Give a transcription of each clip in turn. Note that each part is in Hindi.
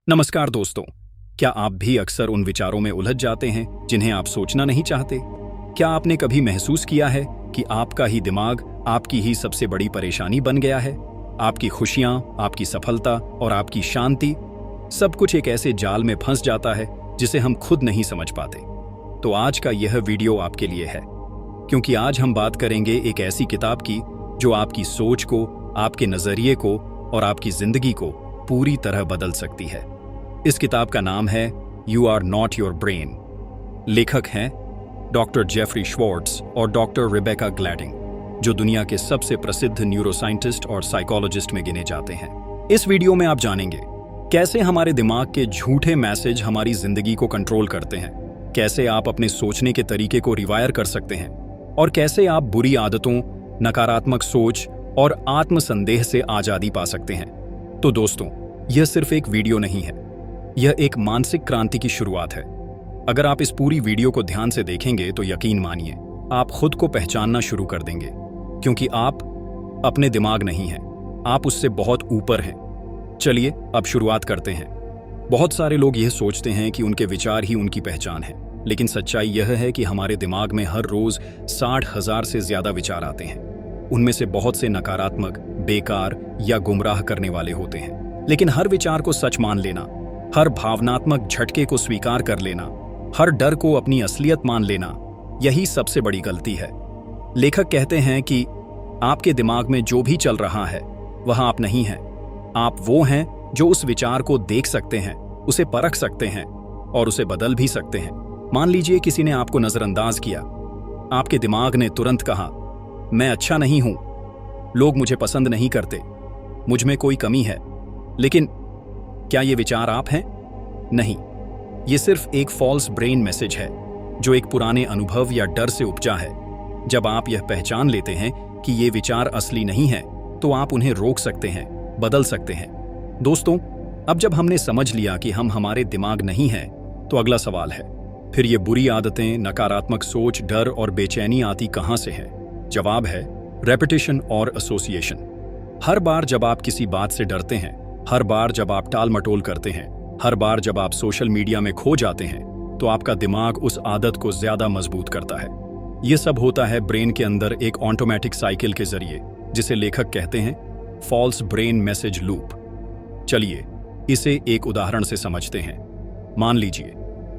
नमस्कार दोस्तों, क्या आप भी अक्सर उन विचारों में उलझ जाते हैं जिन्हें आप सोचना नहीं चाहते? क्या आपने कभी महसूस किया है कि आपका ही दिमाग आपकी ही सबसे बड़ी परेशानी बन गया है? आपकी खुशियां, आपकी सफलता और आपकी शांति, सब कुछ एक ऐसे जाल में फंस जाता है जिसे हम खुद नहीं समझ पाते। तो आज का यह वीडियो आपके लिए है, क्योंकि आज हम बात करेंगे एक ऐसी किताब की जो आपकी सोच को, आपके नजरिए को और आपकी जिंदगी को पूरी तरह बदल सकती है। इस किताब का नाम है you are not your brain. लेखक हैं डॉक्टर जेफरी श्वार्ट्ज और डॉक्टर रिबेका ग्लैडिंग, जो दुनिया के सबसे प्रसिद्ध न्यूरोसाइंटिस्ट और साइकोलॉजिस्ट में गिने जाते हैं। इस वीडियो में आप जानेंगे कैसे हमारे दिमाग के झूठे मैसेज हमारी जिंदगी को कंट्रोल करते हैं, कैसे आप अपने सोचने के तरीके को रिवायर कर सकते हैं और कैसे आप बुरी आदतों, नकारात्मक सोच और आत्मसंदेह से आजादी पा सकते हैं। तो दोस्तों, यह सिर्फ एक वीडियो नहीं है, यह एक मानसिक क्रांति की शुरुआत है। अगर आप इस पूरी वीडियो को ध्यान से देखेंगे तो यकीन मानिए आप खुद को पहचानना शुरू कर देंगे, क्योंकि आप अपने दिमाग नहीं हैं, आप उससे बहुत ऊपर हैं। चलिए अब शुरुआत करते हैं। बहुत सारे लोग यह सोचते हैं कि उनके विचार ही उनकी पहचान है, लेकिन सच्चाई यह है कि हमारे दिमाग में हर रोज 60,000 से ज्यादा विचार आते हैं। उनमें से बहुत से नकारात्मक, बेकार या गुमराह करने वाले होते हैं। लेकिन हर विचार को सच मान लेना, हर भावनात्मक झटके को स्वीकार कर लेना, हर डर को अपनी असलियत मान लेना, यही सबसे बड़ी गलती है। लेखक कहते हैं कि आपके दिमाग में जो भी चल रहा है वह आप नहीं हैं। आप वो हैं जो उस विचार को देख सकते हैं, उसे परख सकते हैं और उसे बदल भी सकते हैं। मान लीजिए किसी ने आपको नजरअंदाज किया। आपके दिमाग ने तुरंत कहा, मैं अच्छा नहीं हूं, लोग मुझे पसंद नहीं करते, मुझ में कोई कमी है। लेकिन क्या ये विचार आप हैं? नहीं, ये सिर्फ एक फॉल्स ब्रेन मैसेज है जो एक पुराने अनुभव या डर से उपजा है। जब आप यह पहचान लेते हैं कि ये विचार असली नहीं है, तो आप उन्हें रोक सकते हैं, बदल सकते हैं। दोस्तों, अब जब हमने समझ लिया कि हम हमारे दिमाग नहीं हैं, तो अगला सवाल है, फिर ये बुरी आदतें, नकारात्मक सोच, डर और बेचैनी आती कहां से है? जवाब है रेपिटेशन और एसोसिएशन। हर बार जब आप किसी बात से डरते हैं, हर बार जब आप टाल मटोल करते हैं, हर बार जब आप सोशल मीडिया में खो जाते हैं, तो आपका दिमाग उस आदत को ज्यादा मजबूत करता है। यह सब होता है ब्रेन के अंदर एक ऑटोमेटिक साइकिल के जरिए, जिसे लेखक कहते हैं फॉल्स ब्रेन मैसेज लूप। चलिए इसे एक उदाहरण से समझते हैं। मान लीजिए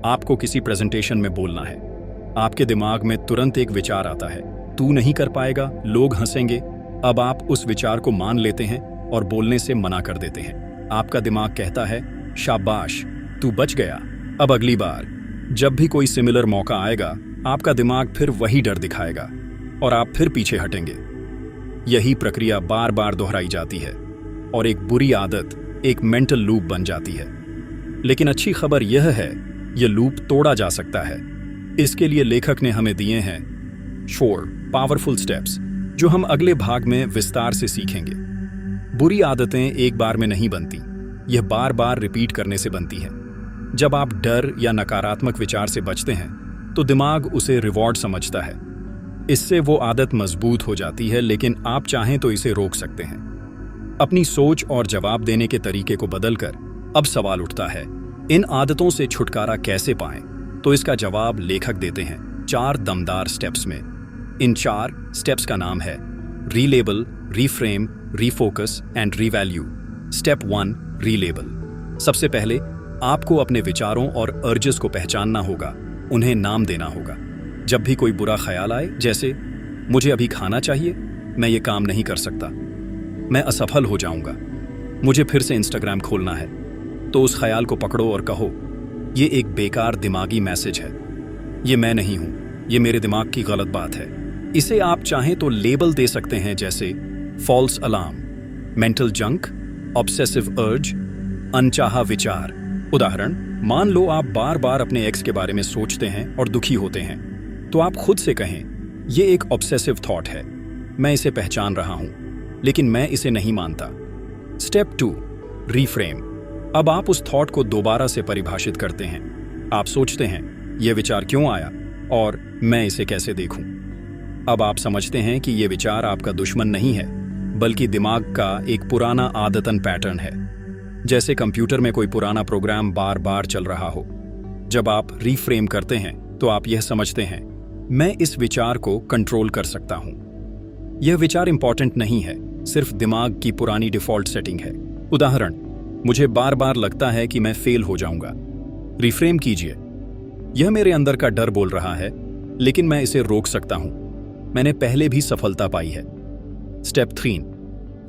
आपको किसी प्रेजेंटेशन में बोलना है। आपके दिमाग में तुरंत एक विचार आता है, तू नहीं कर पाएगा, लोग हंसेंगे। अब आप उस विचार को मान लेते हैं और बोलने से मना कर देते हैं। आपका दिमाग कहता है, शाबाश, तू बच गया। अब अगली बार जब भी कोई सिमिलर मौका आएगा, आपका दिमाग फिर वही डर दिखाएगा और आप फिर पीछे हटेंगे। यही प्रक्रिया बार बार दोहराई जाती है और एक बुरी आदत, एक मेंटल लूप बन जाती है। लेकिन अच्छी खबर यह है, यह लूप तोड़ा जा सकता है। इसके लिए लेखक ने हमें दिए हैं 4 पावरफुल स्टेप्स, जो हम अगले भाग में विस्तार से सीखेंगे। बुरी आदतें एक बार में नहीं बनती, यह बार बार रिपीट करने से बनती है। जब आप डर या नकारात्मक विचार से बचते हैं, तो दिमाग उसे रिवॉर्ड समझता है। इससे वो आदत मजबूत हो जाती है, लेकिन आप चाहें तो इसे रोक सकते हैं। अपनी सोच और जवाब देने के तरीके को बदलकर अब सवाल उठता है, इन आदतों से छुटकारा कैसे पाएं? तो इसका जवाब लेखक देते हैं 4 दमदार स्टेप्स में। इन 4 स्टेप्स का नाम है relabel, reframe, refocus and revalue. Step 1, relabel. सबसे पहले आपको अपने विचारों और अर्जेस को पहचानना होगा, उन्हें नाम देना होगा। जब भी कोई बुरा ख्याल आए, जैसे मुझे अभी खाना चाहिए, मैं ये काम नहीं कर सकता, मैं असफल हो जाऊंगा, मुझे फिर से इंस्टाग्राम खोलना है, तो उस ख्याल को पकड़ो और कहो, ये एक बेकार दिमागी मैसेज है, ये मैं नहीं हूं, ये मेरे दिमाग की गलत बात है। इसे आप चाहें तो लेबल दे सकते हैं, जैसे false alarm, mental junk, obsessive urge, अनचाहा विचार। उदाहरण, मान लो आप बार बार अपने एक्स के बारे में सोचते हैं और दुखी होते हैं, तो आप खुद से कहें, ये एक ऑब्सेसिव थॉट है, मैं इसे पहचान रहा हूं, लेकिन मैं इसे नहीं मानता। Step 2, reframe. अब आप उस थॉट को दोबारा से परिभाषित करते हैं। आप सोचते हैं, यह विचार क्यों आया और मैं इसे कैसे देखूं? अब आप समझते हैं कि यह विचार आपका दुश्मन नहीं है, बल्कि दिमाग का एक पुराना आदतन पैटर्न है। जैसे कंप्यूटर में कोई पुराना प्रोग्राम बार बार चल रहा हो। जब आप रीफ्रेम करते हैं तो आप यह समझते हैं, मैं इस विचार को कंट्रोल कर सकता हूं। यह विचार इंपॉर्टेंट नहीं है, सिर्फ दिमाग की पुरानी डिफॉल्ट सेटिंग है। उदाहरण, मुझे बार बार लगता है कि मैं फेल हो जाऊंगा। रिफ्रेम कीजिए, यह मेरे अंदर का डर बोल रहा है, लेकिन मैं इसे रोक सकता हूं। मैंने पहले भी सफलता पाई है। Step 3,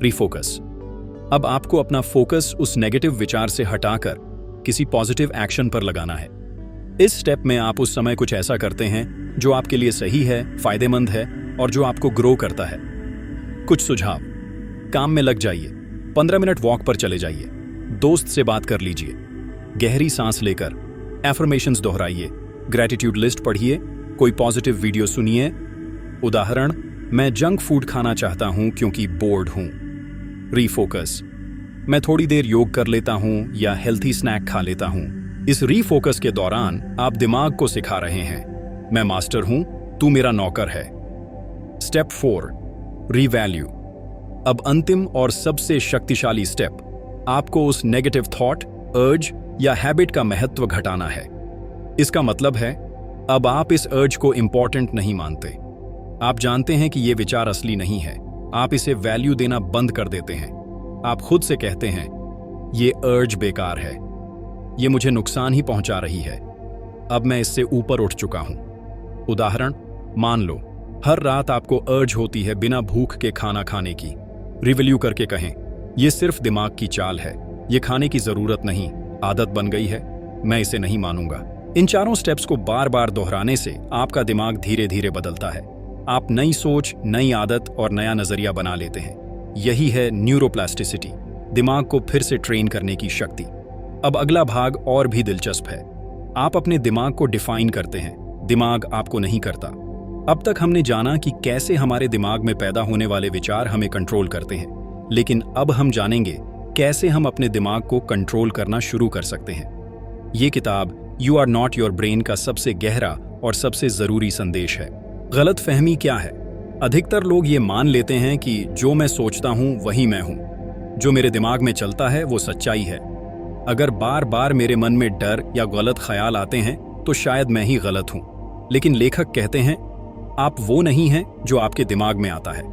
refocus. अब आपको अपना फोकस उस नेगेटिव विचार से हटाकर किसी पॉजिटिव एक्शन पर लगाना है। इस स्टेप में आप उस समय कुछ ऐसा करते हैं जो आपके लिए सही है, फायदेमंद है और जो आपको ग्रो करता है। कुछ सुझाव: काम में लग जाइए, 15 मिनट वॉक पर चले जाइए, दोस्त से बात कर लीजिए, गहरी सांस लेकर एफर्मेशंस दोहराइए, ग्रैटिट्यूड लिस्ट पढ़िए, कोई पॉजिटिव वीडियो सुनिए। उदाहरण, मैं जंक फूड खाना चाहता हूं क्योंकि बोर्ड हूं। रीफोकस, मैं थोड़ी देर योग कर लेता हूं या हेल्थी स्नैक खा लेता हूं। इस रीफोकस के दौरान आप दिमाग को सिखा रहे हैं, मैं मास्टर हूं, तू मेरा नौकर है। Step 4, revalue. अब अंतिम और सबसे शक्तिशाली स्टेप, आपको उस नेगेटिव थॉट, अर्ज या हैबिट का महत्व घटाना है। इसका मतलब है, अब आप इस अर्ज को इंपॉर्टेंट नहीं मानते। आप जानते हैं कि यह विचार असली नहीं है। आप इसे वैल्यू देना बंद कर देते हैं। आप खुद से कहते हैं, यह अर्ज बेकार है, यह मुझे नुकसान ही पहुंचा रही है। अब मैं इससे ऊपर उठ चुका हूं। उदाहरण, मान लो हर रात आपको अर्ज होती है बिना भूख के खाना खाने की। रिवैल्यू करके कहें, यह सिर्फ दिमाग की चाल है, यह खाने की जरूरत नहीं, आदत बन गई है, मैं इसे नहीं मानूंगा। इन चारों स्टेप्स को बार बार दोहराने से आपका दिमाग धीरे धीरे बदलता है। आप नई सोच, नई आदत और नया नजरिया बना लेते हैं। यही है न्यूरोप्लास्टिसिटी, दिमाग को फिर से ट्रेन करने की शक्ति। अब अगला भाग और भी दिलचस्प है। आप अपने दिमाग को डिफाइन करते हैं, दिमाग आपको नहीं करता। अब तक हमने जाना कि कैसे हमारे दिमाग में पैदा होने वाले विचार हमें कंट्रोल करते हैं, लेकिन अब हम जानेंगे कैसे हम अपने दिमाग को कंट्रोल करना शुरू कर सकते हैं। ये किताब you are not your brain का सबसे गहरा और सबसे जरूरी संदेश है। गलतफहमी क्या है? अधिकतर लोग ये मान लेते हैं कि जो मैं सोचता हूं वही मैं हूं, जो मेरे दिमाग में चलता है वो सच्चाई है। अगर बार बार मेरे मन में डर या गलत ख्याल आते हैं तो शायद मैं ही गलत हूं। लेकिन लेखक कहते हैं, आप वो नहीं हैं जो आपके दिमाग में आता है,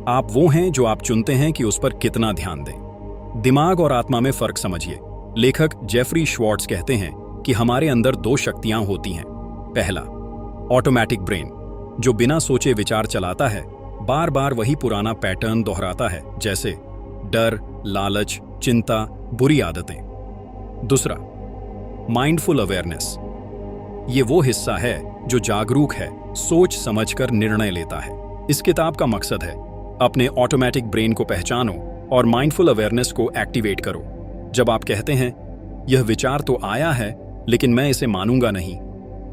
आप वो हैं जो आप चुनते हैं कि उस पर कितना ध्यान दें। दिमाग और आत्मा में फर्क समझिए। लेखक जेफरी श्वार्ट्ज कहते हैं कि हमारे अंदर 2 शक्तियां होती हैं। पहला, ऑटोमेटिक ब्रेन, जो बिना सोचे विचार चलाता है, बार बार वही पुराना पैटर्न दोहराता है, जैसे डर, लालच, चिंता, बुरी आदतें। दूसरा, माइंडफुल अवेयरनेस, ये वो हिस्सा है जो जागरूक है, सोच समझकर निर्णय लेता है। इस किताब का मकसद है, अपने ऑटोमेटिक ब्रेन को पहचानो और माइंडफुल अवेयरनेस को एक्टिवेट करो। जब आप कहते हैं, यह विचार तो आया है लेकिन मैं इसे मानूंगा नहीं,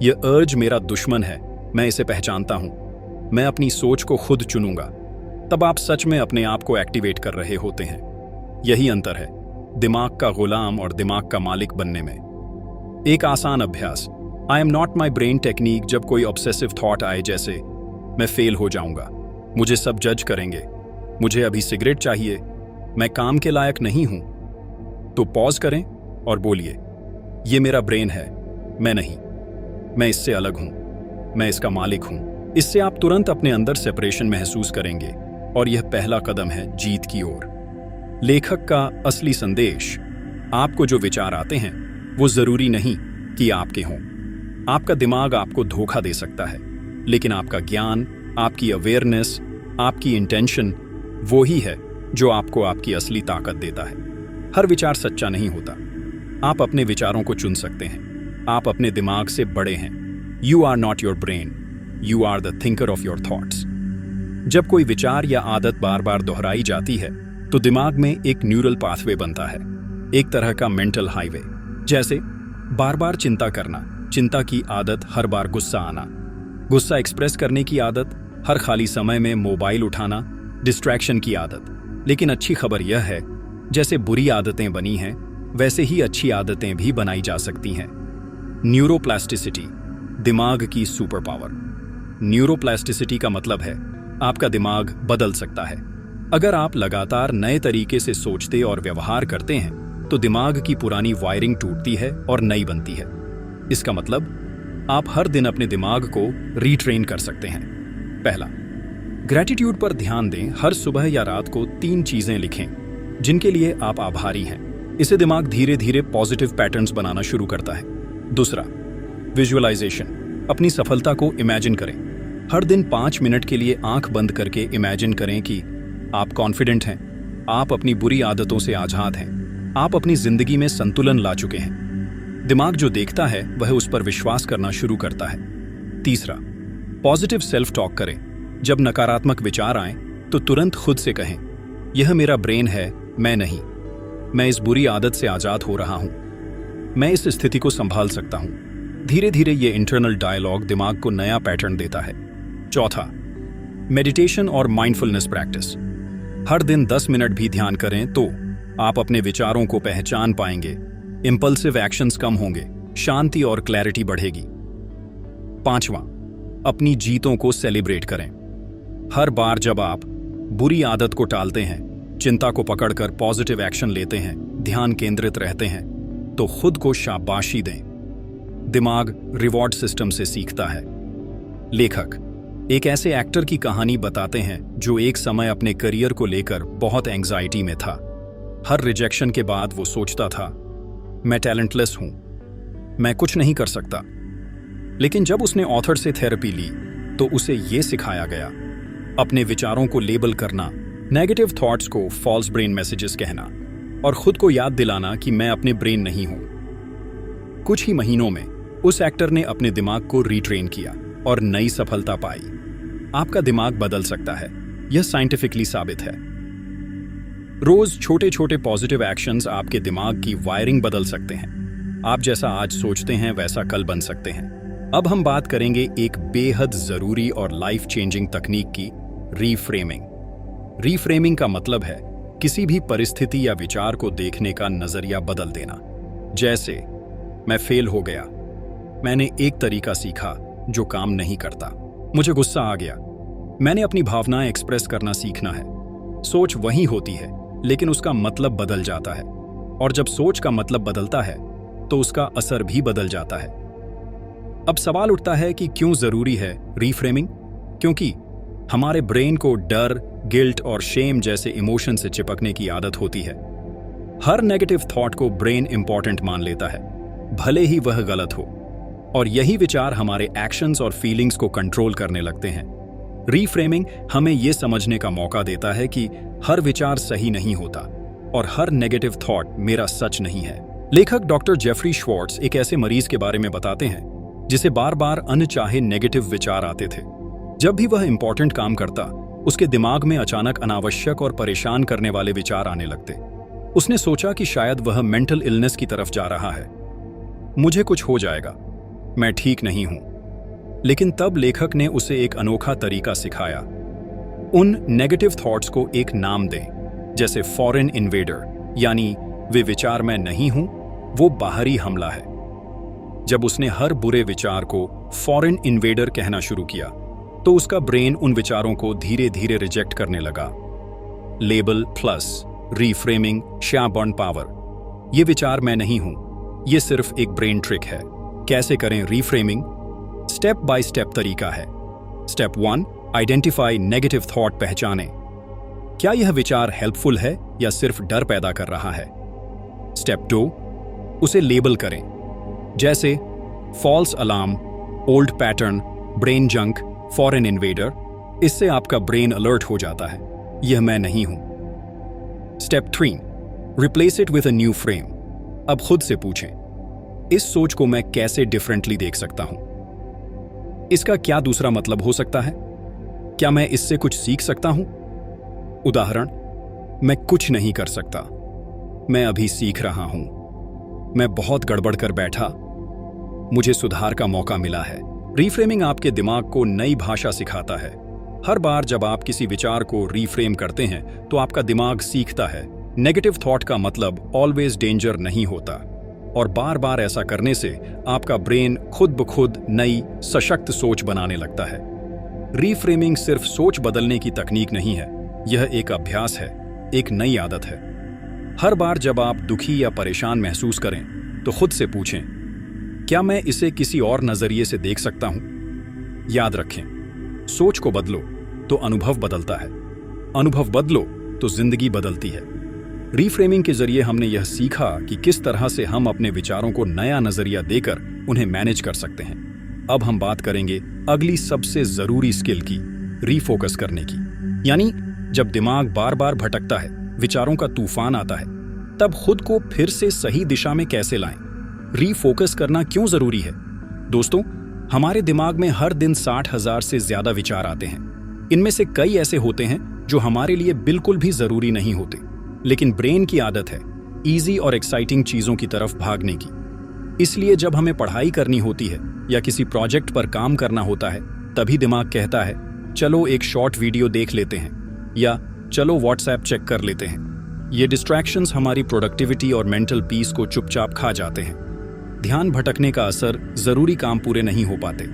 यह अर्ज मेरा दुश्मन है, मैं इसे पहचानता हूं, मैं अपनी सोच को खुद चुनूंगा, तब आप सच में अपने आप को एक्टिवेट कर रहे होते हैं। यही अंतर है दिमाग का गुलाम और दिमाग का मालिक बनने में। एक आसान अभ्यास, I am not my brain technique. जब कोई ऑब्सेसिव थॉट आए, जैसे मैं फेल हो जाऊंगा, मुझे सब जज करेंगे, मुझे अभी सिगरेट चाहिए, मैं काम के लायक नहीं हूं, तो पॉज करें और बोलिए, ये मेरा ब्रेन है, मैं नहीं, मैं इससे अलग हूं, मैं इसका मालिक हूं। इससे आप तुरंत अपने अंदर सेपरेशन महसूस करेंगे और यह पहला कदम है जीत की ओर। लेखक का असली संदेश, आपको जो विचार आते हैं वो जरूरी नहीं कि आपके हों। आपका दिमाग आपको धोखा दे सकता है, लेकिन आपका ज्ञान, आपकी अवेयरनेस, आपकी इंटेंशन वो ही है जो आपको आपकी असली ताकत देता है। हर विचार सच्चा नहीं होता। आप अपने विचारों को चुन सकते हैं। आप अपने दिमाग से बड़े हैं। You are not your brain, you are the thinker of your thoughts. जब कोई विचार या आदत बार बार दोहराई जाती है तो दिमाग में एक न्यूरल पाथवे बनता है, एक तरह का मेंटल हाईवे। जैसे बार बार चिंता करना, चिंता की आदत, हर बार गुस्सा आना, गुस्सा एक्सप्रेस करने की आदत, हर खाली समय में मोबाइल उठाना, डिस्ट्रैक्शन की आदत। लेकिन अच्छी खबर यह है, जैसे बुरी आदतें बनी हैं वैसे ही अच्छी आदतें भी बनाई जा सकती हैं। न्यूरोप्लास्टिसिटी, दिमाग की सुपर पावर। न्यूरोप्लास्टिसिटी का मतलब है आपका दिमाग बदल सकता है। अगर आप लगातार नए तरीके से सोचते और व्यवहार करते हैं तो दिमाग की पुरानी वायरिंग टूटती है और नई बनती है। इसका मतलब आप हर दिन अपने दिमाग को रीट्रेन कर सकते हैं। पहला, ग्रैटिट्यूड पर ध्यान दें। हर सुबह या रात को 3 चीजें लिखें जिनके लिए आप आभारी हैं। इससे दिमाग धीरे धीरे पॉजिटिव पैटर्न्स बनाना शुरू करता है। दूसरा, विजुअलाइजेशन। अपनी सफलता को इमेजिन करें। हर दिन 5 मिनट के लिए आंख बंद करके इमेजिन करें कि आप कॉन्फिडेंट हैं, आप अपनी बुरी आदतों से आजाद हैं, आप अपनी जिंदगी में संतुलन ला चुके हैं। दिमाग जो देखता है वह उस पर विश्वास करना शुरू करता है। तीसरा, पॉजिटिव सेल्फ टॉक करें। जब नकारात्मक विचार आए तो तुरंत खुद से कहें, यह मेरा ब्रेन है, मैं नहीं। मैं इस बुरी आदत से आजाद हो रहा हूं, मैं इस स्थिति को संभाल सकता हूं। धीरे धीरे ये इंटरनल डायलॉग दिमाग को नया पैटर्न देता है। चौथा, मेडिटेशन और माइंडफुलनेस प्रैक्टिस। हर दिन 10 मिनट भी ध्यान करें तो आप अपने विचारों को पहचान पाएंगे, इंपल्सिव एक्शंस कम होंगे, शांति और क्लैरिटी बढ़ेगी। पांचवां, अपनी जीतों को सेलिब्रेट करें। हर बार जब आप बुरी आदत को टालते हैं, चिंता को पकड़कर पॉजिटिव एक्शन लेते हैं, ध्यान केंद्रित रहते हैं, तो खुद को शाबाशी दें। दिमाग रिवॉर्ड सिस्टम से सीखता है। लेखक एक ऐसे एक्टर की कहानी बताते हैं जो एक समय अपने करियर को लेकर बहुत एंग्जाइटी में था। हर रिजेक्शन के बाद वो सोचता था, मैं टैलेंटलेस हूं, मैं कुछ नहीं कर सकता। लेकिन जब उसने ऑथर से थेरेपी ली तो उसे ये सिखाया गया, अपने विचारों को लेबल करना, नेगेटिव थॉट्स को फॉल्स ब्रेन मैसेजेस कहना और खुद को याद दिलाना कि मैं अपने ब्रेन नहीं हूं। कुछ ही महीनों में उस एक्टर ने अपने दिमाग को रीट्रेन किया और नई सफलता पाई। आपका दिमाग बदल सकता है, यह साइंटिफिकली साबित है। रोज छोटे छोटे पॉजिटिव एक्शंस आपके दिमाग की वायरिंग बदल सकते हैं। आप जैसा आज सोचते हैं वैसा कल बन सकते हैं। अब हम बात करेंगे एक बेहद जरूरी और लाइफ चेंजिंग तकनीक की, रीफ्रेमिंग। रीफ्रेमिंग का मतलब है किसी भी परिस्थिति या विचार को देखने का नजरिया बदल देना। जैसे, मैं फेल हो गया, मैंने एक तरीका सीखा जो काम नहीं करता। मुझे गुस्सा आ गया, मैंने अपनी भावनाएं एक्सप्रेस करना सीखना है। सोच वही होती है लेकिन उसका मतलब बदल जाता है, और जब सोच का मतलब बदलता है तो उसका असर भी बदल जाता है। अब सवाल उठता है कि क्यों जरूरी है रीफ्रेमिंग? क्योंकि हमारे ब्रेन को डर, गिल्ट और शेम जैसे इमोशन से चिपकने की आदत होती है। हर नेगेटिव थॉट को ब्रेन इंपॉर्टेंट मान लेता है, भले ही वह गलत हो, और यही विचार हमारे एक्शंस और फीलिंग्स को कंट्रोल करने लगते हैं। रीफ्रेमिंग हमें यह समझने का मौका देता है कि हर विचार सही नहीं होता और हर नेगेटिव थॉट मेरा सच नहीं है। लेखक डॉक्टर जेफरी श्वार्ट्ज एक ऐसे मरीज के बारे में बताते हैं जिसे बार बार अनचाहे नेगेटिव विचार आते थे। जब भी वह इंपॉर्टेंट काम करता, उसके दिमाग में अचानक अनावश्यक और परेशान करने वाले विचार आने लगते। उसने सोचा कि शायद वह मेंटल इलनेस की तरफ जा रहा है। मुझे कुछ हो जाएगा, मैं ठीक नहीं हूं। लेकिन तब लेखक ने उसे एक अनोखा तरीका सिखाया। उन नेगेटिव थॉट्स को एक नाम दें, जैसे फॉरेन इन्वेडर, यानी वे विचार मैं नहीं हूं, वो बाहरी हमला है। जब उसने हर बुरे विचार को फॉरेन इन्वेडर कहना शुरू किया तो उसका ब्रेन उन विचारों को धीरे धीरे रिजेक्ट करने लगा। लेबल प्लस रीफ्रेमिंग श्याबॉर्न पावर। ये विचार मैं नहीं हूं, ये सिर्फ एक ब्रेन ट्रिक है। कैसे करें रीफ्रेमिंग? स्टेप बाय स्टेप तरीका है। Step 1, identify negative thought. पहचानें, क्या यह विचार हेल्पफुल है या सिर्फ डर पैदा कर रहा है। स्टेप 2, उसे लेबल करें, जैसे false alarm, old pattern, brain junk, foreign invader. इससे आपका ब्रेन अलर्ट हो जाता है, यह मैं नहीं हूं। Step 3, replace it with a new frame. अब खुद से पूछें, इस सोच को मैं कैसे डिफरेंटली देख सकता हूं? इसका क्या दूसरा मतलब हो सकता है? क्या मैं इससे कुछ सीख सकता हूं? उदाहरण, मैं कुछ नहीं कर सकता, मैं अभी सीख रहा हूं। मैं बहुत गड़बड़ कर बैठा, मुझे सुधार का मौका मिला है। रीफ्रेमिंग आपके दिमाग को नई भाषा सिखाता है। हर बार जब आप किसी विचार को रीफ्रेम करते हैं तो आपका दिमाग सीखता है नेगेटिव थॉट का मतलब ऑलवेज डेंजर नहीं होता, और बार बार ऐसा करने से आपका ब्रेन खुद ब खुद नई सशक्त सोच बनाने लगता है। रीफ्रेमिंग सिर्फ सोच बदलने की तकनीक नहीं है, यह एक अभ्यास है, एक नई आदत है। हर बार जब आप दुखी या परेशान महसूस करें तो खुद से पूछें, क्या मैं इसे किसी और नजरिए से देख सकता हूं? याद रखें, सोच को बदलो तो अनुभव बदलता है, अनुभव बदलो तो जिंदगी बदलती है। रीफ्रेमिंग के जरिए हमने यह सीखा कि किस तरह से हम अपने विचारों को नया नजरिया देकर उन्हें मैनेज कर सकते हैं। अब हम बात करेंगे अगली सबसे जरूरी स्किल की, रीफोकस करने की। यानी जब दिमाग बार बार भटकता है, विचारों का तूफान आता है, तब खुद को फिर से सही दिशा में कैसे लाएं? रीफोकस करना क्यों जरूरी है? दोस्तों, हमारे दिमाग में हर दिन 60,000 से ज्यादा विचार आते हैं। इनमें से कई ऐसे होते हैं जो हमारे लिए बिल्कुल भी जरूरी नहीं होते, लेकिन ब्रेन की आदत है इजी और एक्साइटिंग चीजों की तरफ भागने की। इसलिए जब हमें पढ़ाई करनी होती है या किसी प्रोजेक्ट पर काम करना होता है, तभी दिमाग कहता है, चलो एक शॉर्ट वीडियो देख लेते हैं या चलो व्हाट्सएप चेक कर लेते हैं। ये डिस्ट्रैक्शंस हमारी प्रोडक्टिविटी और मेंटल पीस को चुपचाप खा जाते हैं। ध्यान भटकने का असर जरूरी काम पूरे नहीं हो पाते,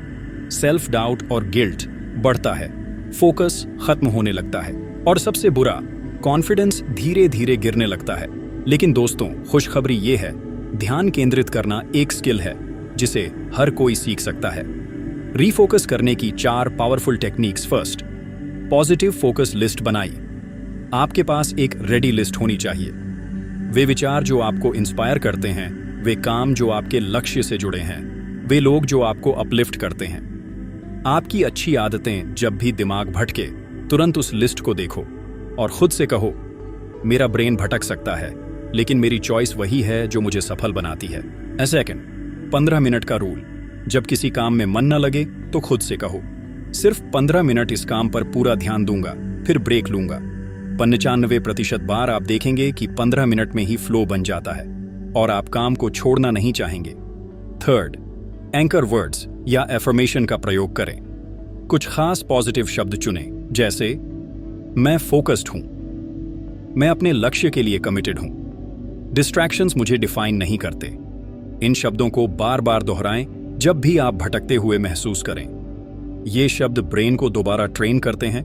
सेल्फ डाउट और गिल्ट बढ़ता है, फोकस खत्म होने लगता है और सबसे बुरा, कॉन्फिडेंस धीरे धीरे गिरने लगता है। लेकिन दोस्तों, खुशखबरी ये है, ध्यान केंद्रित करना एक स्किल है जिसे हर कोई सीख सकता है। रीफोकस करने की 4 powerful techniques. First, positive focus list बनाई। आपके पास एक रेडी लिस्ट होनी चाहिए। वे विचार जो आपको इंस्पायर करते हैं, वे काम जो आपके लक्ष्य से जुड़े हैं, वे लोग जो आपको अपलिफ्ट करते हैं। आपकी अच्छी आदतें जब भी दिमाग भटके, तुरंत उस लिस्ट को देखो और खुद से कहो, मेरा ब्रेन भटक सकता है, लेकिन मेरी चॉइस वही है जो मुझे सफल बनाती है। सेकंड, 15 मिनट का रूल। जब किसी काम में मन न लगे तो खुद से कहो, सिर्फ 15 मिनट इस काम पर पूरा ध्यान दूंगा, फिर ब्रेक लूंगा। 95% बार आप देखेंगे कि 15 मिनट में ही फ्लो बन जाता है और आप काम को छोड़ना नहीं चाहेंगे। थर्ड, एंकर वर्ड्स या एफर्मेशन का प्रयोग करें। कुछ खास पॉजिटिव शब्द चुनें, जैसे मैं फोकस्ड हूं, मैं अपने लक्ष्य के लिए कमिटेड हूं, डिस्ट्रैक्शंस मुझे डिफाइन नहीं करते। इन शब्दों को बार बार दोहराएं जब भी आप भटकते हुए महसूस करें। ये शब्द ब्रेन को दोबारा ट्रेन करते हैं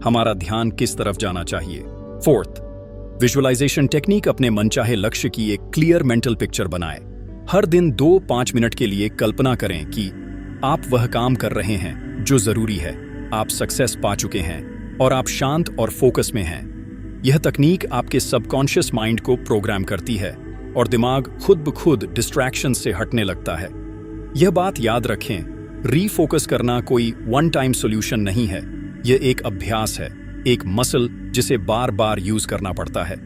हमारा ध्यान किस तरफ जाना चाहिए। Fourth, visualisation technique. अपने मनचाहे लक्ष्य की एक क्लियर मेंटल पिक्चर बनाएं। हर दिन 2-5 मिनट के लिए कल्पना करें कि आप वह काम कर रहे हैं जो जरूरी है, आप सक्सेस पा चुके हैं और आप शांत और फोकस में हैं। यह तकनीक आपके सबकॉन्शियस माइंड को प्रोग्राम करती है और दिमाग खुद ब खुद डिस्ट्रैक्शन से हटने लगता है। यह बात याद रखें, रीफोकस करना कोई वन टाइम सॉल्यूशन नहीं है। यह एक अभ्यास है, एक मसल जिसे बार बार यूज करना पड़ता है।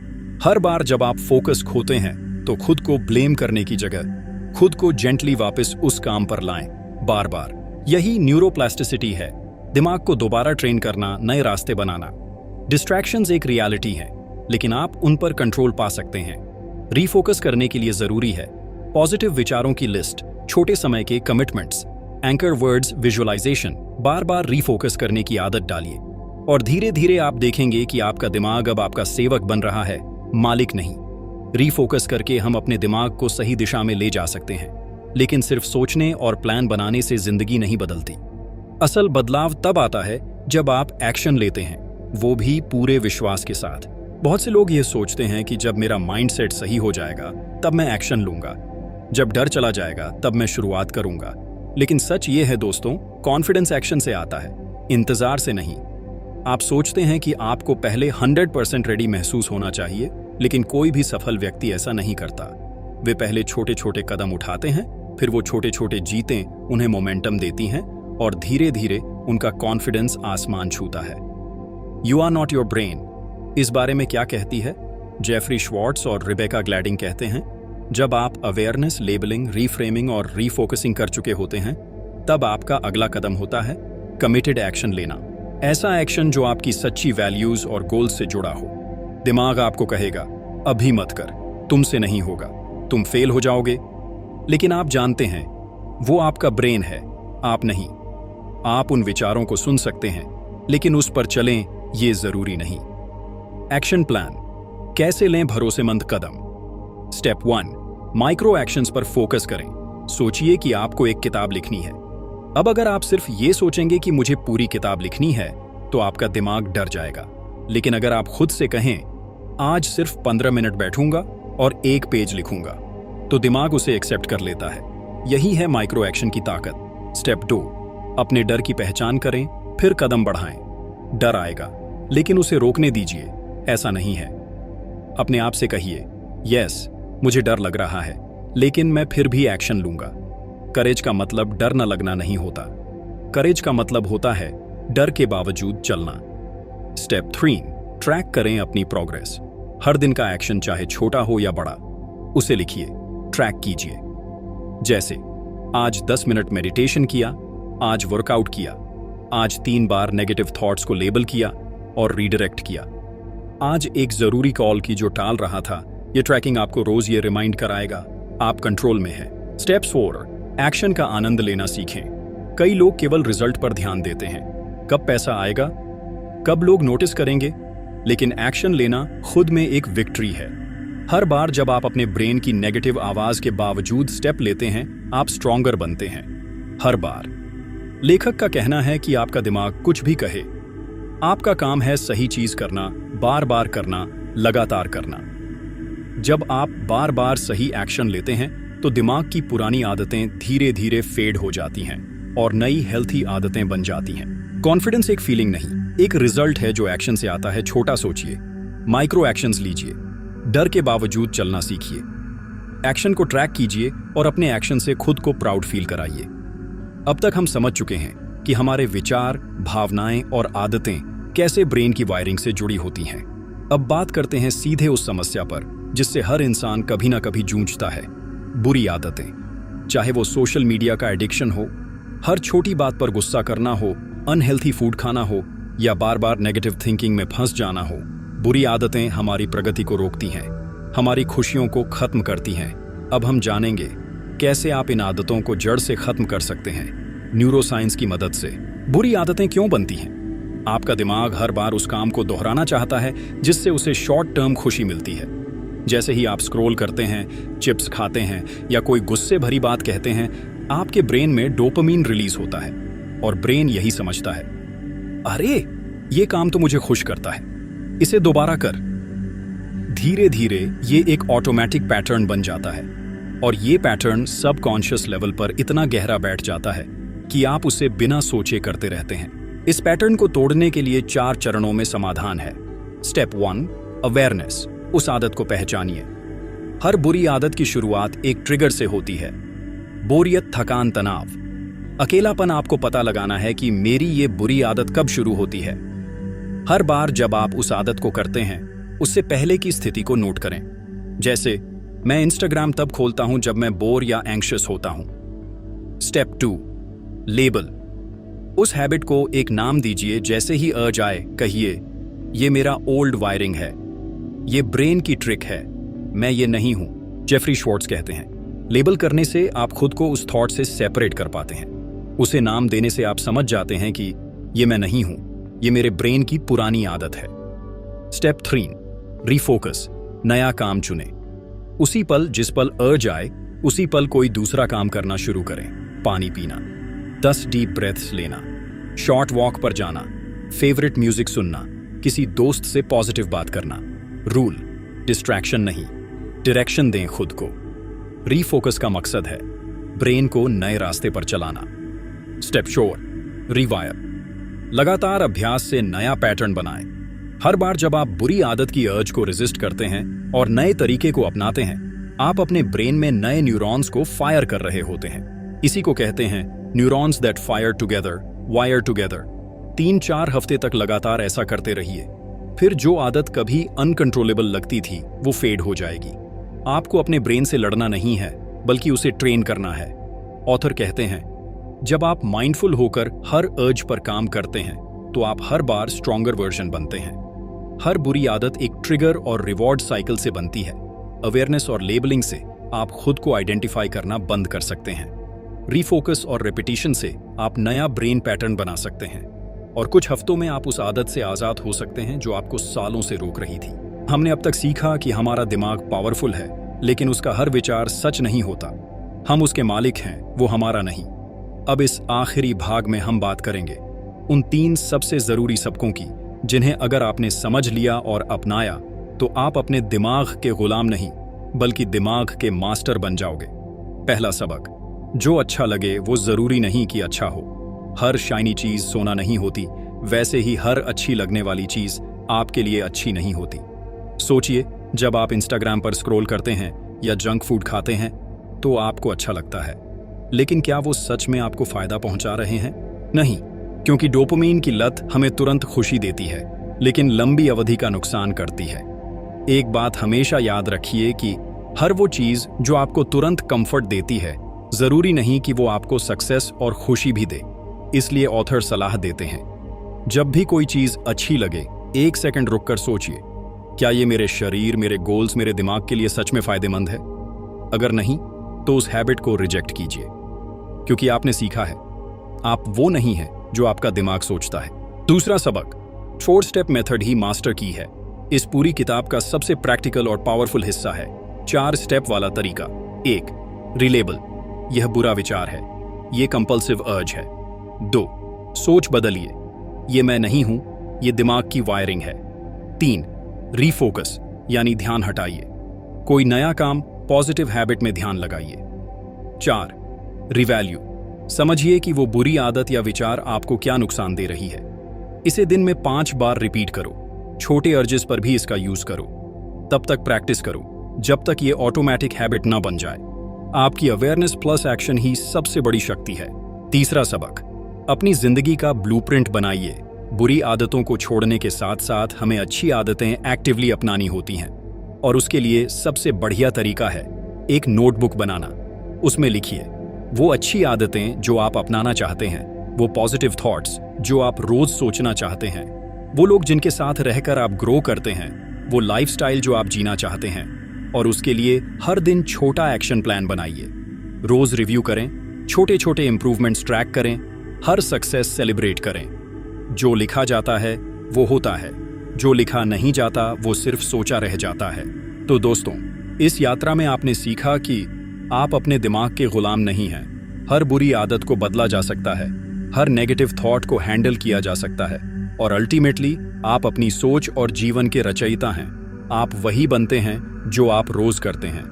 हर बार जब आप फोकस खोते हैं तो खुद को ब्लेम करने की जगह खुद को जेंटली वापस उस काम पर लाएं, बार बार। यही न्यूरोप्लास्टिसिटी है, दिमाग को दोबारा ट्रेन करना, नए रास्ते बनाना। डिस्ट्रैक्शंस एक रियलिटी है, लेकिन आप उन पर कंट्रोल पा सकते हैं। रीफोकस करने के लिए जरूरी है पॉजिटिव विचारों की लिस्ट, छोटे समय के कमिटमेंट्स, एंकर वर्ड्स, विजुअलाइजेशन। बार बार रीफोकस करने की आदत डालिए और धीरे धीरे आप देखेंगे कि आपका दिमाग अब आपका सेवक बन रहा है, मालिक नहीं। रीफोकस करके हम अपने दिमाग को सही दिशा में ले जा सकते हैं, लेकिन सिर्फ सोचने और प्लान बनाने से जिंदगी नहीं बदलती। असल बदलाव तब आता है जब आप एक्शन लेते हैं, वो भी पूरे विश्वास के साथ। बहुत से लोग ये सोचते हैं कि जब मेरा माइंडसेट सही हो जाएगा तब मैं एक्शन लूंगा, जब डर चला जाएगा तब मैं शुरुआत करूंगा। लेकिन सच ये है दोस्तों, कॉन्फिडेंस एक्शन से आता है, इंतजार से नहीं। आप सोचते हैं कि आपको पहले 100% रेडी महसूस होना चाहिए, लेकिन कोई भी सफल व्यक्ति ऐसा नहीं करता। वे पहले छोटे छोटे कदम उठाते हैं, फिर वो छोटे छोटे जीतें उन्हें मोमेंटम देती हैं और धीरे धीरे उनका कॉन्फिडेंस आसमान छूता है। You are not your brain इस बारे में क्या कहती है? जेफरी श्वार्ट्ज और रिबेका ग्लैडिंग कहते हैं, जब आप अवेयरनेस, लेबलिंग, रीफ्रेमिंग और रीफोकसिंग कर चुके होते हैं, तब आपका अगला कदम होता है कमिटेड एक्शन लेना। ऐसा एक्शन जो आपकी सच्ची वैल्यूज और गोल्स से जुड़ा हो। दिमाग आपको कहेगा, अभी मत कर, तुमसे नहीं होगा, तुम फेल हो जाओगे। लेकिन आप जानते हैं वो आपका ब्रेन है, आप नहीं। आप उन विचारों को सुन सकते हैं, लेकिन उस पर चलें ये जरूरी नहीं। एक्शन प्लान, कैसे लें भरोसेमंद कदम। स्टेप 1, माइक्रो एक्शंस पर फोकस करें। सोचिए कि आपको एक किताब लिखनी है। अब अगर आप सिर्फ ये सोचेंगे कि मुझे पूरी किताब लिखनी है, तो आपका दिमाग डर जाएगा। लेकिन अगर आप खुद से कहें, आज सिर्फ 15 मिनट बैठूंगा और एक पेज लिखूंगा, तो दिमाग उसे एक्सेप्ट कर लेता है। यही है माइक्रो एक्शन की ताकत। स्टेप 2, अपने डर की पहचान करें, फिर कदम बढ़ाएं। डर आएगा, लेकिन उसे रोकने दीजिए, ऐसा नहीं है। अपने आप से कहिए, यस, मुझे डर लग रहा है, लेकिन मैं फिर भी एक्शन लूंगा। करेज का मतलब डर न लगना नहीं होता। करेज का मतलब होता है डर के बावजूद चलना। स्टेप 3, ट्रैक करें अपनी प्रोग्रेस। हर दिन का एक्शन, चाहे छोटा हो या बड़ा, उसे लिखिए, ट्रैक कीजिए। जैसे आज 10 मिनट मेडिटेशन किया, आज वर्कआउट किया, आज 3 बार नेगेटिव थॉट्स को लेबल किया और रीडायरेक्ट किया, आज एक जरूरी कॉल की जो टाल रहा था। ये ट्रैकिंग आपको रोज ये रिमाइंड कराएगा आप कंट्रोल में हैं। स्टेप 4, एक्शन का आनंद लेना सीखें। कई लोग केवल रिजल्ट पर ध्यान देते हैं, कब पैसा आएगा, कब लोग नोटिस करेंगे, लेकिन एक्शन लेना खुद में एक विक्ट्री है। हर बार जब आप अपने ब्रेन की नेगेटिव आवाज के बावजूद स्टेप लेते हैं, आप स्ट्रॉन्गर बनते हैं। हर बार। लेखक का कहना है कि आपका दिमाग कुछ भी कहे, आपका काम है सही चीज करना, बार बार करना, लगातार करना। जब आप बार बार सही एक्शन लेते हैं तो दिमाग की पुरानी आदतें धीरे धीरे फेड हो जाती हैं और नई हेल्थी आदतें बन जाती हैं। कॉन्फिडेंस एक फीलिंग नहीं, एक रिजल्ट है जो एक्शन से आता है। छोटा सोचिए, माइक्रो एक्शंस लीजिए, डर के बावजूद चलना सीखिए, एक्शन को ट्रैक कीजिए और अपने एक्शन से खुद को प्राउड फील कराइए। अब तक हम समझ चुके हैं कि हमारे विचार, भावनाएं और आदतें कैसे ब्रेन की वायरिंग से जुड़ी होती हैं। अब बात करते हैं सीधे उस समस्या पर जिससे हर इंसान कभी ना कभी जूझता है, बुरी आदतें। चाहे वो सोशल मीडिया का एडिक्शन हो, हर छोटी बात पर गुस्सा करना हो, अनहेल्थी फूड खाना हो या बार बार नेगेटिव थिंकिंग में फंस जाना हो। बुरी आदतें हमारी प्रगति को रोकती हैं, हमारी खुशियों को खत्म करती हैं। अब हम जानेंगे कैसे आप इन आदतों को जड़ से खत्म कर सकते हैं, न्यूरोसाइंस की मदद से। बुरी आदतें क्यों बनती हैं? आपका दिमाग हर बार उस काम को दोहराना चाहता है जिससे उसे शॉर्ट टर्म खुशी मिलती है। जैसे ही आप स्क्रॉल करते हैं, चिप्स खाते हैं या कोई गुस्से भरी बात कहते हैं, आपके ब्रेन में डोपामीन रिलीज होता है और ब्रेन यही समझता है, अरे ये काम तो मुझे खुश करता है, इसे दोबारा कर। धीरे धीरे ये एक ऑटोमेटिक पैटर्न बन जाता है और ये पैटर्न सबकॉन्शियस लेवल पर इतना गहरा बैठ जाता है कि आप उसे बिना सोचे करते रहते हैं। इस पैटर्न को तोड़ने के लिए 4 चरणों में समाधान है। Step 1, awareness. उस आदत को पहचानिए। हर बुरी आदत की शुरुआत एक ट्रिगर से होती है। बोरियत, थकान, तनाव, अकेलापन। आपको पता लगाना है कि मेरी ये बुरी आदत कब शुरू होती है। हर बार जब आप उस आदत को करते हैं, उससे पहले की स्थिति को नोट करें। जैसे मैं इंस्टाग्राम तब खोलता हूं जब मैं बोर या एंग्शियस होता हूं। Step 2, label. उस हैबिट को एक नाम दीजिए। जैसे ही अर्ज आए, कहिए, ये मेरा ओल्ड वायरिंग है, ये ब्रेन की ट्रिक है, मैं ये नहीं हूं। जेफरी श्वार्ट्ज कहते हैं, लेबल करने से आप खुद को उस थॉट से सेपरेट कर पाते हैं। उसे नाम देने से आप समझ जाते हैं कि ये मैं नहीं हूं, ये मेरे ब्रेन की पुरानी आदत है। Step 3, refocus. नया काम चुने। उसी पल, जिस पल अर्ज आए, उसी पल कोई दूसरा काम करना शुरू करें। पानी पीना, 10 डीप ब्रेथ्स लेना, शॉर्ट वॉक पर जाना, फेवरेट म्यूजिक सुनना, किसी दोस्त से पॉजिटिव बात करना। रूल, डिस्ट्रैक्शन नहीं, डायरेक्शन दें खुद को। रीफोकस का मकसद है ब्रेन को नए रास्ते पर चलाना। Step 4, rewire. लगातार अभ्यास से नया पैटर्न बनाएं। हर बार जब आप बुरी आदत की अर्ज को रेजिस्ट करते हैं और नए तरीके को अपनाते हैं, आप अपने ब्रेन में नए न्यूरॉन्स को फायर कर रहे होते हैं। इसी को कहते हैं neurons that fire together, wire together. 3-4 हफ्ते तक लगातार ऐसा करते रहिए, फिर जो आदत कभी अनकंट्रोलेबल लगती थी वो फेड हो जाएगी। आपको अपने ब्रेन से लड़ना नहीं है, बल्कि उसे ट्रेन करना है। ऑथर कहते हैं, जब आप माइंडफुल होकर हर अर्ज पर काम करते हैं तो आप हर बार स्ट्रॉन्गर वर्जन बनते हैं। हर बुरी आदत एक ट्रिगर और रिवॉर्ड साइकिल से बनती है। अवेयरनेस और लेबलिंग से आप खुद को आइडेंटिफाई करना बंद कर सकते हैं। रीफोकस और रिपीटिशन से आप नया ब्रेन पैटर्न बना सकते हैं और कुछ हफ्तों में आप उस आदत से आजाद हो सकते हैं जो आपको सालों से रोक रही थी। हमने अब तक सीखा कि हमारा दिमाग पावरफुल है, लेकिन उसका हर विचार सच नहीं होता। हम उसके मालिक हैं, वो हमारा नहीं। अब इस आखिरी भाग में हम बात करेंगे उन 3 सबसे जरूरी सबकों की, जिन्हें अगर आपने समझ लिया और अपनाया तो आप अपने दिमाग के गुलाम नहीं बल्कि दिमाग के मास्टर बन जाओगे। पहला सबक, जो अच्छा लगे वो जरूरी नहीं कि अच्छा हो। हर शाइनी चीज सोना नहीं होती, वैसे ही हर अच्छी लगने वाली चीज आपके लिए अच्छी नहीं होती। सोचिए, जब आप इंस्टाग्राम पर स्क्रॉल करते हैं या जंक फूड खाते हैं तो आपको अच्छा लगता है, लेकिन क्या वो सच में आपको फायदा पहुंचा रहे हैं? नहीं, क्योंकि डोपामाइन की लत हमें तुरंत खुशी देती है लेकिन लंबी अवधि का नुकसान करती है। एक बात हमेशा याद रखिए कि हर वो चीज जो आपको तुरंत कंफर्ट देती है जरूरी नहीं कि वो आपको सक्सेस और खुशी भी दे। इसलिए ऑथर सलाह देते हैं, जब भी कोई चीज अच्छी लगे 1 सेकंड रुककर सोचिए, क्या ये मेरे शरीर, मेरे गोल्स, मेरे दिमाग के लिए सच में फायदेमंद है? अगर नहीं तो उस हैबिट को रिजेक्ट कीजिए, क्योंकि आपने सीखा है आप वो नहीं है जो आपका दिमाग सोचता है। दूसरा सबक, 4 स्टेप मेथड ही मास्टर की है। इस पूरी किताब का सबसे प्रैक्टिकल और पावरफुल हिस्सा है 4 स्टेप वाला तरीका। 1, रिलेबल, यह बुरा विचार है, ये कंपल्सिव अर्ज है। 2, सोच बदलिए, ये मैं नहीं हूं, ये दिमाग की वायरिंग है। 3, रीफोकस, यानी ध्यान हटाइए, कोई नया काम, पॉजिटिव हैबिट में ध्यान लगाइए। 4, रिवैल्यू, समझिए कि वो बुरी आदत या विचार आपको क्या नुकसान दे रही है। इसे दिन में 5 बार रिपीट करो। छोटे अर्जेस पर भी इसका यूज करो। तब तक प्रैक्टिस करो जब तक ये ऑटोमेटिक हैबिट ना बन जाए। आपकी अवेयरनेस प्लस एक्शन ही सबसे बड़ी शक्ति है। तीसरा सबक, अपनी जिंदगी का ब्लूप्रिंट बनाइए। बुरी आदतों को छोड़ने के साथ साथ हमें अच्छी आदतें एक्टिवली अपनानी होती हैं, और उसके लिए सबसे बढ़िया तरीका है एक नोटबुक बनाना। उसमें लिखिए वो अच्छी आदतें जो आप अपनाना चाहते हैं, वो पॉजिटिव थॉट्स जो आप रोज सोचना चाहते हैं, वो लोग जिनके साथ रहकर आप ग्रो करते हैं, वो लाइफस्टाइल जो आप जीना चाहते हैं, और उसके लिए हर दिन छोटा एक्शन प्लान बनाइए। रोज रिव्यू करें, छोटे छोटे इंप्रूवमेंट्स ट्रैक करें, हर सक्सेस सेलिब्रेट करें। जो लिखा जाता है वो होता है, जो लिखा नहीं जाता वो सिर्फ सोचा रह जाता है। तो दोस्तों, इस यात्रा में आपने सीखा कि आप अपने दिमाग के गुलाम नहीं हैं। हर बुरी आदत को बदला जा सकता है, हर नेगेटिव थॉट को हैंडल किया जा सकता है, और अल्टीमेटली आप अपनी सोच और जीवन के रचयिता हैं। आप वही बनते हैं जो आप रोज करते हैं,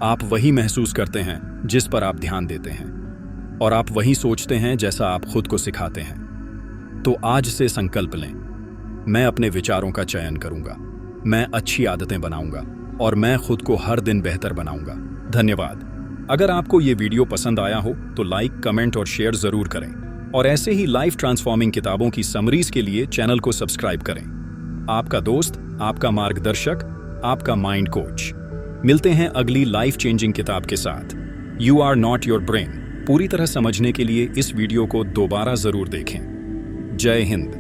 आप वही महसूस करते हैं जिस पर आप ध्यान देते हैं, और आप वही सोचते हैं जैसा आप खुद को सिखाते हैं। तो आज से संकल्प लें, मैं अपने विचारों का चयन करूंगा, मैं अच्छी आदतें बनाऊंगा, और मैं खुद को हर दिन बेहतर बनाऊंगा। धन्यवाद। अगर आपको ये वीडियो पसंद आया हो तो लाइक, कमेंट और शेयर जरूर करें, और ऐसे ही लाइफ ट्रांसफॉर्मिंग किताबों की समरीज के लिए चैनल को सब्सक्राइब करें। आपका दोस्त, आपका मार्गदर्शक, आपका माइंड कोच। मिलते हैं अगली लाइफ चेंजिंग किताब के साथ। You are not your brain पूरी तरह समझने के लिए इस वीडियो को दोबारा जरूर देखें। जय हिंद।